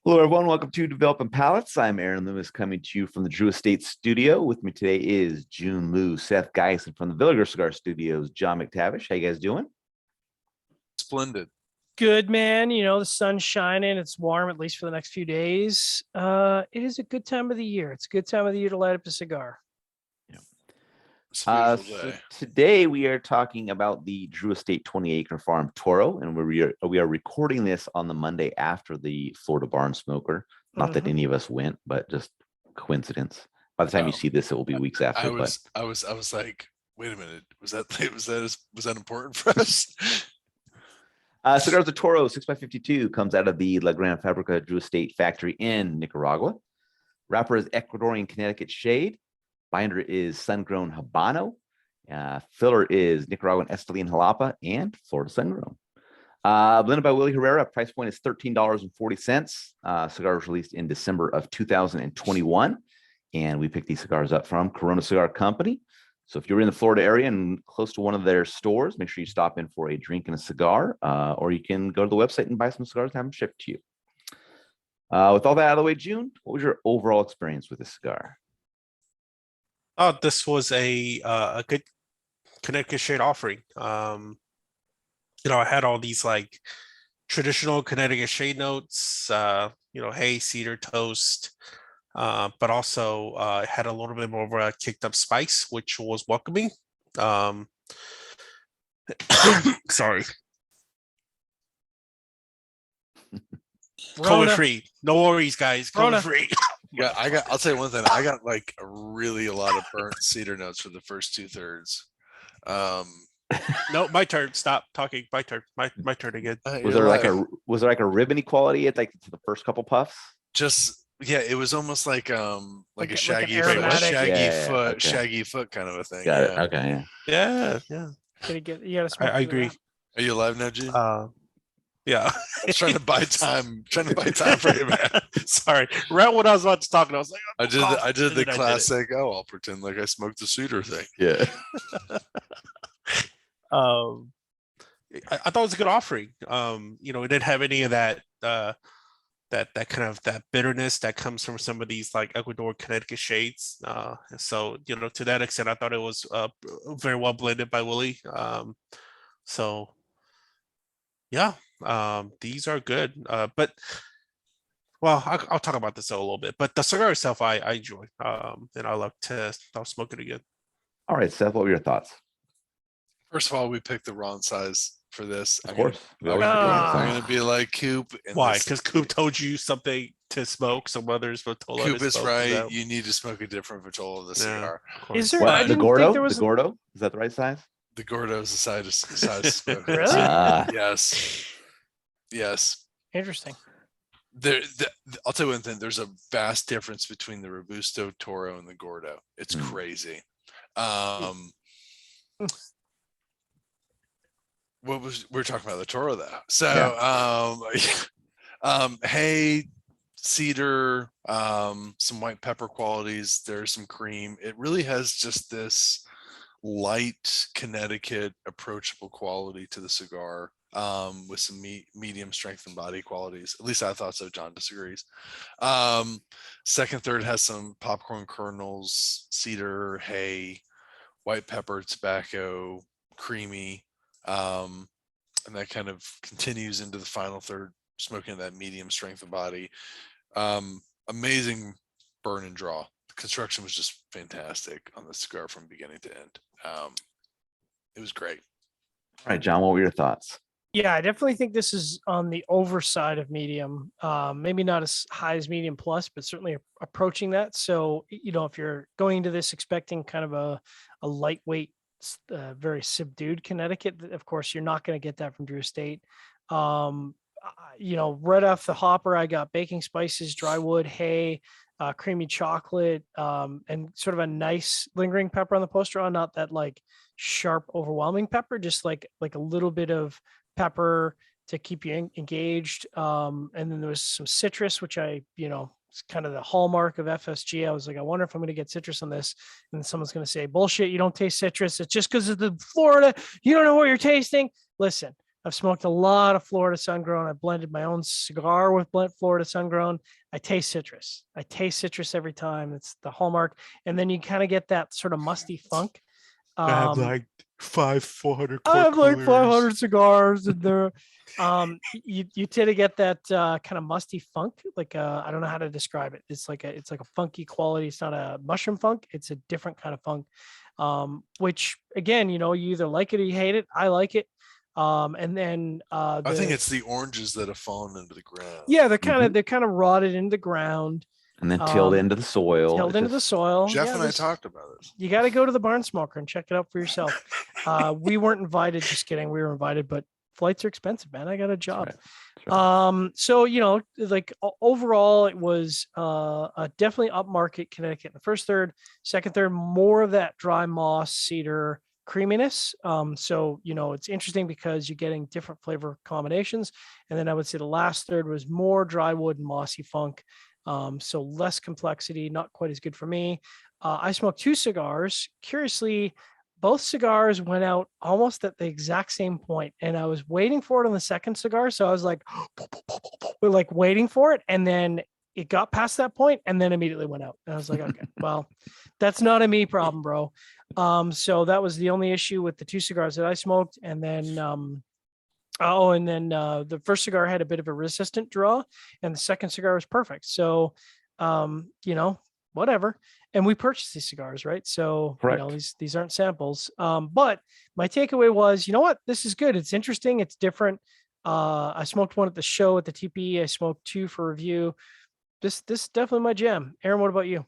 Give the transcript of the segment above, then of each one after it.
Hello, everyone. Welcome to Developing Palates. I'm Aaron Loomis coming to you from the Drew Estate Studio. With me today is Jiunn, Seth Geis, and from the Villager Cigar Studios, John McTavish. How you guys doing? Splendid. Good, man. You know, the sun's shining. It's warm, at least for the next few days. It is a good time of the year. It's a good time of the year to light up a cigar. It's a beautiful So day. today we are talking about the Drew Estate 20 Acre Farm Toro, and we are recording this on the Monday after the Florida Barn Smoker. Not that any of us went, but just coincidence. By the time you see this, it will be weeks after. I was like, wait a minute, was that important for us? Cigars de Toro 6x52 comes out of the La Gran Fabrica Drew Estate factory in Nicaragua. Wrapper is Ecuadorian Connecticut shade. Binder is sun-grown Habano. Filler is Nicaraguan Esteli Jalapa and Florida sun-grown. Blended by Willie Herrera. Price point is $13.40. Cigar was released in December of 2021. And we picked these cigars up from Corona Cigar Company. So if you're in the Florida area and close to one of their stores, make sure you stop in for a drink and a cigar, or you can go to the website and buy some cigars and have them shipped to you. With all that out of the way, Jiunn, what was your overall experience with this cigar? Oh, this was a good Connecticut shade offering. I had all these like traditional Connecticut shade notes, hay, cedar, toast, but also it had a little bit more of a kicked up spice, which was welcoming. Sorry. COVID free. No worries, guys. COVID free. Yeah, I'll tell you one thing. I got like a lot of burnt cedar notes for the first 2/3. No, my turn. Stop talking. My turn. My turn again. Was there like a ribbony quality at like the first couple puffs? It was almost like a shaggy foot kind of a thing. Got it. Okay. Yeah. I agree. Are you alive now, Gene? Yeah. I was trying to buy time for you, man. Sorry. Right when I was about to talk, and I was like, I did the classic. I'll pretend like I smoked the cedar thing. Yeah. I thought it was a good offering. It didn't have any of that that kind of that bitterness that comes from some of these like Ecuador Connecticut shades. So to that extent, I thought it was very well blended by Willie. These are good. But I'll talk about this a little bit. But the cigar itself, I enjoy, and I I'll smoke it again. All right, Seth, what were your thoughts? First of all, we picked the wrong size for this. Of course. I'm going to be like Coop. Why? Because Coop told you something to smoke. Some others told Coop is right. You need to smoke a different Vitola the cigar. Is there? I didn't think there was the Gordo? Is that the right size? The Gordo is the size smoke. Really? Yes. Interesting. I'll tell you one thing. There's a vast difference between the Robusto Toro and the Gordo. It's crazy. We're talking about the Toro though. So hay, cedar, some white pepper qualities. There's some cream. It really has just this light Connecticut approachable quality to the cigar, with some medium strength and body qualities. At least I thought so. John disagrees. Second, third has some popcorn kernels, cedar, hay, white pepper, tobacco, creamy. And that kind of continues into the final third, smoking that medium strength of body. Amazing burn and draw. The construction was just fantastic on the cigar from beginning to end. It was great. All right, John, what were your thoughts? Yeah, I definitely think this is on the overside of medium. Maybe not as high as medium plus, but certainly approaching that. So, if you're going into this expecting kind of a lightweight, very subdued Connecticut, of course you're not going to get that from Drew Estate. Right off the hopper, I got baking spices, dry wood, hay, creamy chocolate, and sort of a nice lingering pepper on the poster, not that like sharp, overwhelming pepper, just like a little bit of pepper to keep you engaged. And then there was some citrus, which it's kind of the hallmark of FSG. I was like, I wonder if I'm going to get citrus on this. And someone's going to say, bullshit, you don't taste citrus. It's just because of the Florida. You don't know what you're tasting. Listen, I've smoked a lot of Florida Sun-Grown. I blended my own cigar with Florida Sun-Grown. I taste citrus. I taste citrus every time. It's the hallmark. And then you kind of get that sort of musty funk. I have like 400 I core have like coolers. 500 cigars and they're you tend to get that kind of musty funk. Like I don't know how to describe it. It's like a funky quality. It's not a mushroom funk. It's a different kind of funk. Which again, you either like it or you hate it. I like it. And then I think it's the oranges that have fallen into the ground. yeah, they're kind of rotted into the ground. And then tilled into the soil. Tilled into the soil. Jeff Yeah, and I talked about this. You got to go to the barn smoker and check it out for yourself. We weren't invited. Just kidding. We were invited, but flights are expensive, man. I got a job. That's right. So, like overall, it was a definitely upmarket Connecticut in the first third. Second third, more of that dry moss, cedar creaminess. So, it's interesting because you're getting different flavor combinations. And then I would say the last third was more dry wood and mossy funk. So less complexity, not quite as good for me. I smoked 2 cigars. Curiously, both cigars went out almost at the exact same point, and I was waiting for it on the second cigar. So I was like, we're like waiting for it, and then it got past that point, and then immediately went out. And I was like, okay, well, that's not a me problem, bro. So that was the only issue with the 2 cigars that I smoked, and then the first cigar had a bit of a resistant draw, and the second cigar was perfect. So, whatever. And we purchased these cigars, right? So, these aren't samples. But my takeaway was, you know what? This is good. It's interesting. It's different. I smoked one at the show at the TPE. I smoked 2 for review. This is definitely my jam. Aaron, what about you?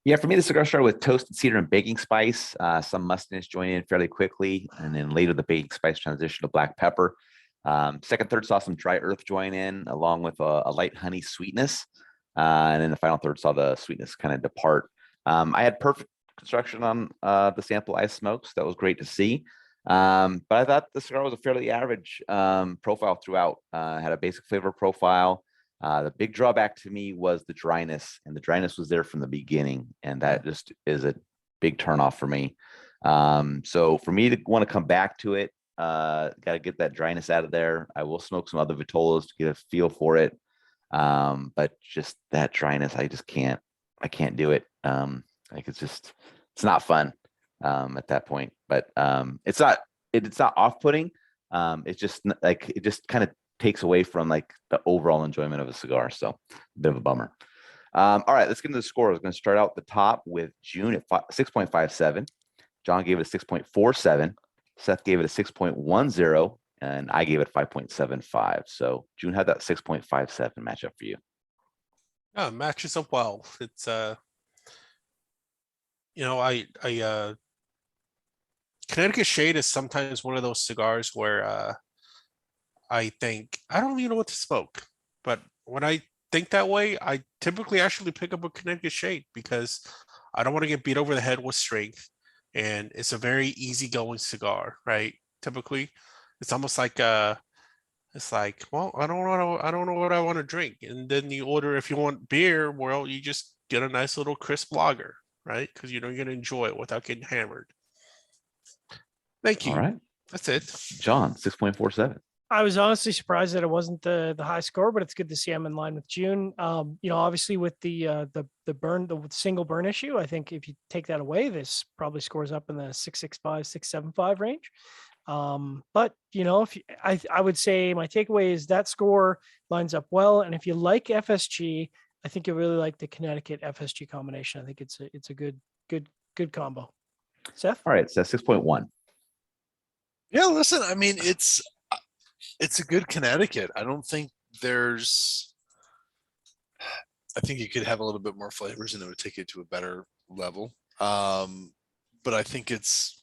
Yeah, for me, the cigar started with toasted cedar and baking spice. Some mustiness joined in fairly quickly, and then later the baking spice transitioned to black pepper. Second, third saw some dry earth join in, along with a light honey sweetness. And then the final third saw the sweetness kind of depart. I had perfect construction on the sample I smoked, so that was great to see. But I thought the cigar was a fairly average profile throughout. Had a basic flavor profile. The big drawback to me was the dryness, and the dryness was there from the beginning, and that just is a big turnoff for me. So for me to want to come back to it, got to get that dryness out of there. I will smoke some other Vitolas to get a feel for it. But just that dryness, I can't do it. Like it's not fun at that point, but it's not off-putting. It's just like, it just kind of takes away from like the overall enjoyment of a cigar. So a bit of a bummer. All right, let's get into the scores. I'm going to start out the top with Jiunn at 6.57. John gave it a 6.47. Seth gave it a 6.10, and I gave it 5.75. So Jiunn had that 6.57 matchup for you. Yeah, matches up well. It's Connecticut Shade is sometimes one of those cigars where I think I don't even know what to smoke, but when I think that way, I typically actually pick up a Connecticut Shade because I don't want to get beat over the head with strength, and it's a very easygoing cigar, right? Typically, it's almost like it's like, well, I don't know what I want to drink, and then you order, if you want beer, well, you just get a nice little crisp lager, right? Because you're going to enjoy it without getting hammered. Thank you. All right, That's it. John, 6.47. I was honestly surprised that it wasn't the high score, but it's good to see I'm in line with Jiunn. Obviously with the single burn issue, I think if you take that away, this probably scores up in the 665, 675 range. But I would say my takeaway is that score lines up well. And if you like FSG, I think you really like the Connecticut FSG combination. I think it's a good combo. Seth? All right, so 6.1. Yeah, listen, I mean, it's a good Connecticut. I think you could have a little bit more flavors and it would take it to a better level. But I think it's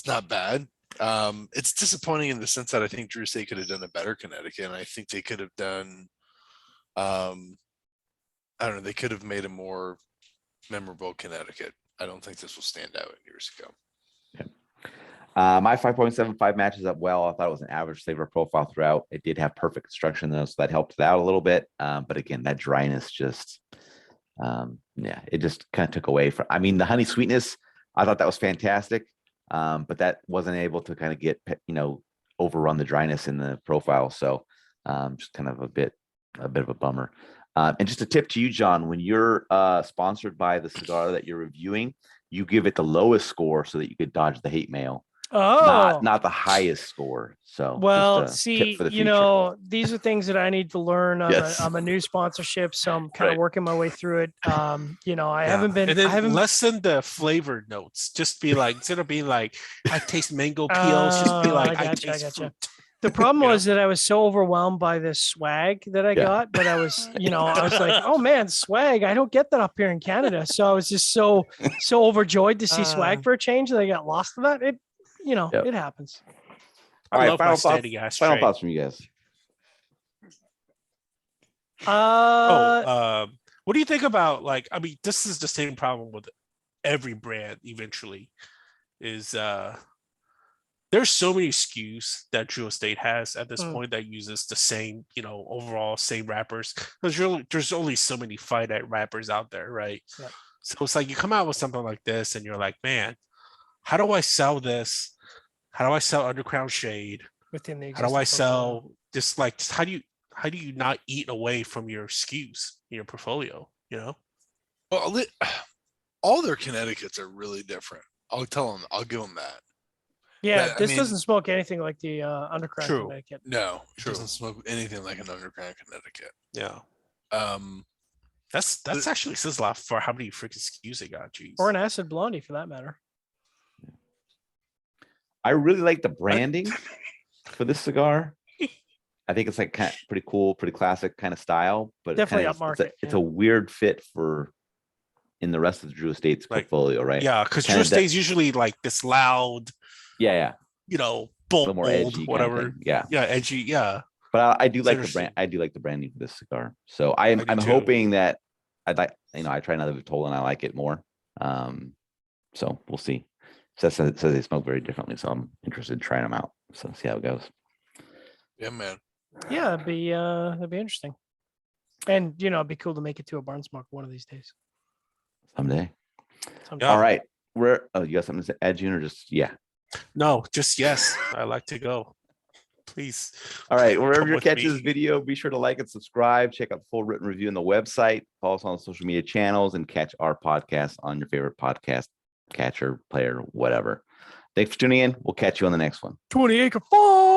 not bad. It's disappointing in the sense that I think Drew State could have done a better Connecticut, and I think they could have done, I don't know, they could have made a more memorable Connecticut. I don't think this will stand out years ago. My 5.75 matches up well. I thought it was an average flavor profile throughout. It did have perfect construction though, so that helped it out a little bit. But again, that dryness just, it just kind of took away from, the honey sweetness, I thought that was fantastic. But that wasn't able to kind of get, overrun the dryness in the profile. So just kind of a bit of a bummer. And just a tip to you, John, when you're sponsored by the cigar that you're reviewing, you give it the lowest score so that you could dodge the hate mail. Oh, Not the highest score. So well, just a see, tip for the you future. know, these are things that I need to learn. Yes. I'm a new sponsorship, so I'm kind of Right. working my way through it. You know, I Yeah. haven't been, And then I haven't. lessen the flavor notes. Just be like, instead of being like, I taste mango peels, just be Oh, like, I I gotcha, I taste gotcha. fruit. The problem You know? was that I was so overwhelmed by this swag that I Yeah. got that I was, you know, I was like, oh man, swag. I don't get that up here in Canada. So I was just so overjoyed to see swag for a change that I got lost in that. It, you know, Yep. it happens. All I right, love my standing final ashtray. thoughts from you guys. What do you think about, like, I mean, this is the same problem with every brand eventually, is there's so many SKUs that Drew Estate has at this point that uses the same, you know, overall same wrappers. There's only so many finite wrappers out there, right? Yep. So it's like you come out with something like this and you're like, man, how do I sell this? How do I sell Underground Shade? Within the How do I existing portfolio. sell this? Like, how do you not eat away from your SKUs in your portfolio? You know? Well, all their Connecticut's are really different. I'll give them that. Yeah, But, I this mean- doesn't smoke anything like the Underground True. Connecticut. No, it True. doesn't smoke anything like an Underground Connecticut. Yeah. Um, That's actually says a lot for how many freaking SKUs they got. Jeez. Or an acid blondie for that matter. I really like the branding for this cigar. I think it's like kind of pretty cool, pretty classic kind of style, but Definitely it's upmarket, it's yeah. a weird fit for in the rest of the Drew Estates Like, portfolio, right? Yeah, because Kinda Drew Estate's usually like this loud, Yeah. you know, A little bold, more edgy, kind of whatever. thing. Yeah. Yeah, edgy. Yeah. But I do It's like the interesting. brand. I do like the branding for this cigar. So I'm do too. hoping that I'd like, you know, I try another Vitola and I like it more. So we'll see. Seth says they smoke very differently, so I'm interested in trying them out. So see how it goes. yeah, man. Yeah, that'd be interesting. And you know, it'd be cool to make it to a barn smoke one of these days. Someday. Someday. Yeah. All right. You got something to add, Jiunn, or just yeah? No, just yes. I like to go. Please. All right, wherever Come you're with catching me. this video, be sure to like and subscribe. Check out the full written review on the website. Follow us on social media channels and catch our podcast on your favorite podcast catcher, player, whatever. Thanks for tuning in. We'll catch you on the next one. 20 Acre Farm.